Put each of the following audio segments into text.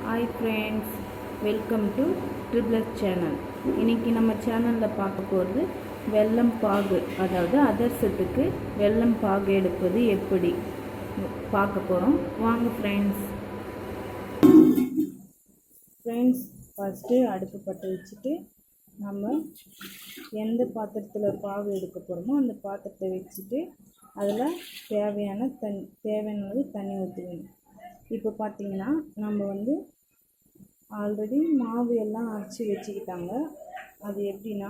Hi friends, welcome to Triplet channel. இன்னைக்கு நம்ம சேனல்ல பார்க்க போறது வெல்லம் பாகு, அதாவது அதிரசத்துக்கு வெல்லம் பாகு எடுப்பது எப்படி பார்க்க போறோம். வாங்க friends ஃபர்ஸ்ட் அடுப்பு பற்ற வச்சுட்டு நம்ம எந்த பாத்திரத்தில் பாகு எடுக்க போகிறோமோ அந்த பாத்திரத்தை வச்சுட்டு அதில் தேவையானது தண்ணி ஊற்றுக்கணும். இப்போ பார்த்தீங்கன்னா நம்ம ஆல்ரெடி மாவு எல்லாம் அரைச்சி வச்சுக்கிட்டாங்க. அது எப்படின்னா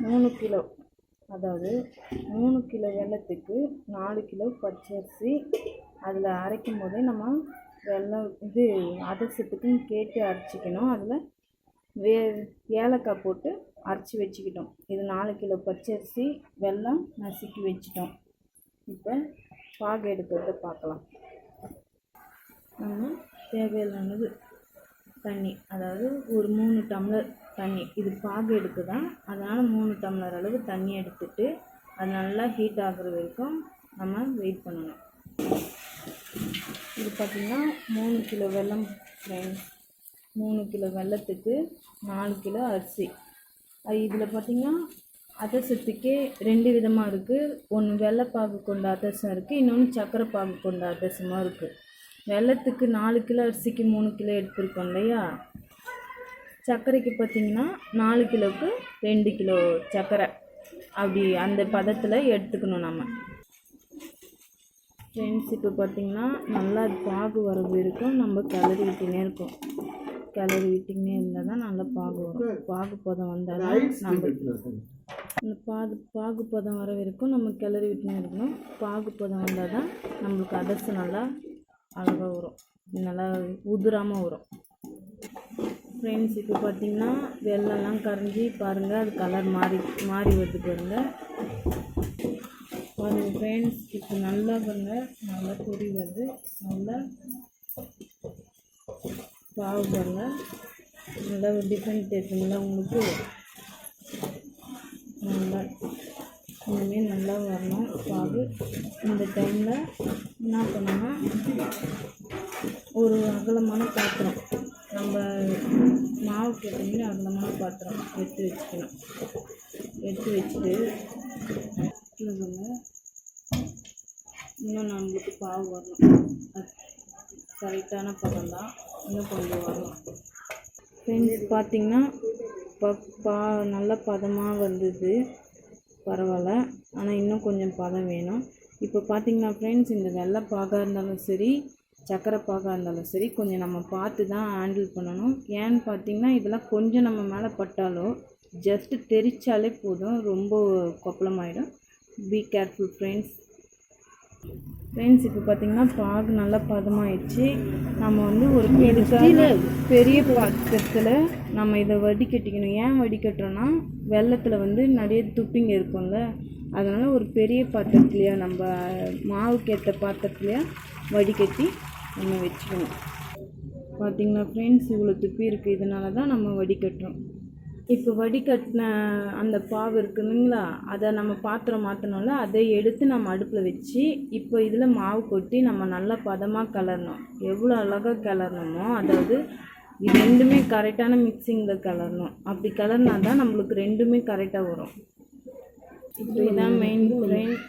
3 கிலோ, அதாவது 3 கிலோ வெல்லத்துக்கு 4 கிலோ பச்சரிசி. அதில் அரைக்கும் போதே நம்ம வெல்லம் அதிரசத்துக்குன்னு கேட்டு அரைச்சிக்கணும். அதில் ஏலக்காய் போட்டு அரைச்சி வச்சுக்கிட்டோம். இது 4 கிலோ பச்சரிசி, வெல்லம் நசுக்கி வச்சிட்டோம். இப்போ பாகு எடுக்கிறத பார்க்கலாம். நம்ம தேவையானது தண்ணி, அதாவது ஒரு 3 டம்ளர் தண்ணி. இது பாகு எடுக்குதான், அதனால் 3 டம்ளர் அளவு தண்ணி எடுத்துட்டு அது நல்லா ஹீட் ஆகுற வரைக்கும் நம்ம வெயிட் பண்ணணும். இது பார்த்திங்கன்னா 3 கிலோ வெல்லம் ஃப்ரெண்ட்ஸ். 3 கிலோ வெல்லத்துக்கு 4 கிலோ அரிசி. இதில் பார்த்திங்கன்னா அதிரசத்துக்கே 2 விதமாக இருக்குது. ஒன்று வெள்ளைப்பாகு கொண்ட அதிரசம் இருக்குது, இன்னொன்று சர்க்கரை பாகு கொண்ட அதிரசமாக இருக்குது. வெல்லத்துக்கு 4 கிலோ அரிசிக்கு 3 கிலோ எடுத்துருக்கோம் இல்லையா. சர்க்கரைக்கு பார்த்திங்கன்னா 4 கிலோவுக்கு 2 கிலோ சர்க்கரை, அப்படி அந்த பதத்தில் எடுத்துக்கணும் நம்ம ஃப்ரெண்ட்ஸ். இப்போ பார்த்திங்கன்னா நல்லா பாகு வரது இருக்கும். நம்ம கிளறி விட்டுனே இருக்கோம். கிளறி விட்டுக்கினே இருந்தால் தான் நல்லா பாகு வரும். பாகு பதம் வந்தால் தான் நம்ம இந்த பாகு பதம் வர வரைக்கும் நம்ம கிளறி விட்டுனே இருக்கணும். பாகு பதம் வந்தால் தான் நம்மளுக்கு அதிரசம் நல்லா அழகாக வரும், நல்லா உதிராமல் வரும் ஃப்ரெண்ட்ஸ். இப்போ பார்த்திங்கன்னா வெல்லம்லாம் கரைஞ்சி பாருங்கள், அது கலர் மாறி வருது பாருங்கள் ஃப்ரெண்ட்ஸ். இப்போ நல்லா நல்லா பொரி வருது, நல்லா பாவு பாருங்கள், நல்லா ஒரு டிஃப்ரெண்ட் இருக்குங்களா உங்களுக்கு. நல்லா இனிமேல் நல்லா வரணும் பாகு. இந்த டைமில் என்ன பண்ணோன்னா ஒரு அகலமான பாத்திரம், நம்ம மாவுக்கு ஏற்ற அகலமான பாத்திரம் எடுத்து வச்சுக்கணும். எடுத்து வச்சுட்டு இன்னும் நம்மளுக்கு பாவு வரணும். அது கரெக்டான பதம் தான், இன்னும் கொஞ்சம் வரணும் ஃப்ரெண்ட்ஸ். பார்த்திங்கன்னா நல்ல பதமாக வந்தது, பரவாயில்ல. ஆனால் இன்னும் கொஞ்சம் பதம் வேணும். இப்போ பார்த்திங்கன்னா ஃப்ரெண்ட்ஸ், இந்த வெள்ளை பாகாக இருந்தாலும் சரி, சர்க்கரை பாகாக இருந்தாலும் சரி, கொஞ்சம் நம்ம பார்த்து தான் ஹேண்டில் பண்ணணும். ஏன்னு பார்த்திங்கன்னா இதெல்லாம் கொஞ்சம் நம்ம மேலே பட்டாலும் ஜஸ்ட்டு தெரிச்சாலே போதும், ரொம்ப கொப்பளமாயிடும். Be careful friends. இப்போ பார்த்திங்கன்னா பாகு நல்லா பதமாகிடுச்சு. நம்ம ஒரு பெரிய பாத்திரத்தில் நம்ம இதை வடிகட்டிக்கணும். ஏன் வடிகட்டுறோன்னா வெல்லத்தில் நிறைய துப்பிங்க இருக்கும்ல, அதனால் ஒரு பெரிய பாத்திரத்துலையா, நம்ம மாவுக்கு ஏற்ற பாத்திரத்துலையா வடிகட்டி நம்ம வச்சுக்கணும். பார்த்திங்களா ஃப்ரெண்ட்ஸ், இவ்வளோ துப்பி இருக்குது, இதனால தான் நம்ம வடிகட்டுறோம். இப்போ வடிகட்டின அந்த பாவு இருக்குதுங்களா, அதை நம்ம பாத்திரம் மாற்றணும்ல, அதை எடுத்து நம்ம அடுப்பில் வச்சு இப்போ இதில் மாவு கொட்டி நம்ம நல்லா பதமாக கிளறணும். எவ்வளோ அழகாக கிளறணுமோ, அதாவது இது ரெண்டுமே கரெக்டான மிக்சிங்கில் கிளறணும். அப்படி கிளறினா தான் நம்மளுக்கு ரெண்டுமே கரெக்டாக வரும். இப்போ இதான் மெயின் ஃப்ரெண்ட்.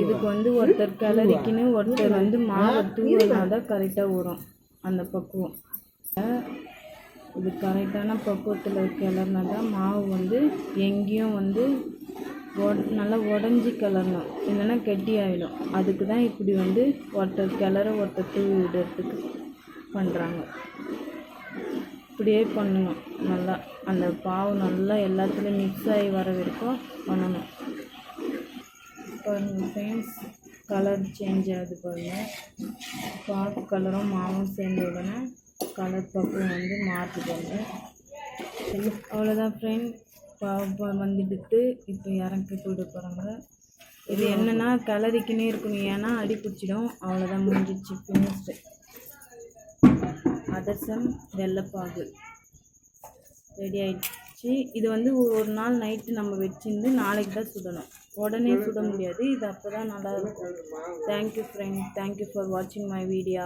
இதுக்கு ஒருத்தர் கிளறிக்கின்னு ஒருத்தர் மாவை தூவினா தான் கரெக்டாக வரும் அந்த பக்குவம். இது கரெக்டான பக்குவத்தில் கிளறினா தான் மாவு எங்கேயும் நல்லா உடஞ்சி கிளறணும், இல்லைன்னா கெட்டி ஆகிடும். அதுக்கு தான் இப்படி ஒருத்தர் ஒருத்தர் தூவி விடுறதுக்கு பண்ணுறாங்க. இப்படியே பண்ணணும். நல்லா அந்த பாவு நல்லா எல்லாத்துலேயும் மிக்ஸ் ஆகி வர வரைக்கும் பண்ணணும். பாருங்கள் ஃப்ரெண்ட்ஸ், கலர் சேஞ்ச் ஆகுது பாருங்கள். பாகு கலரும் மாவும் சேர்ந்த உடனே கலர் பக்கம் மாற்றிக்கோங்க. அவ்வளோதான் ஃப்ரெண்ட், பாவு வந்துட்டு இப்போ இறக்கி போட போகிறாங்க. இது என்னென்னா கிளறிக்கினே இருக்கணும், ஏன்னா அடி பிடிச்சிடும். அவ்வளோதான், முடிஞ்சிச்சு, ஃபினிஷ்டு. அதிரசம் வெள்ளைப்பாகு ரெடி ஆகிடுச்சு. இது ஒரு நாள் நைட்டு நம்ம வச்சுருந்து நாளைக்கு தான் சுடணும். உடனே சுட முடியாது, இது அப்போ தான் நல்லாயிருக்கும். தேங்க்யூ ஃப்ரெண்ட், தேங்க்யூ ஃபார் வாட்சிங் மை வீடியோ.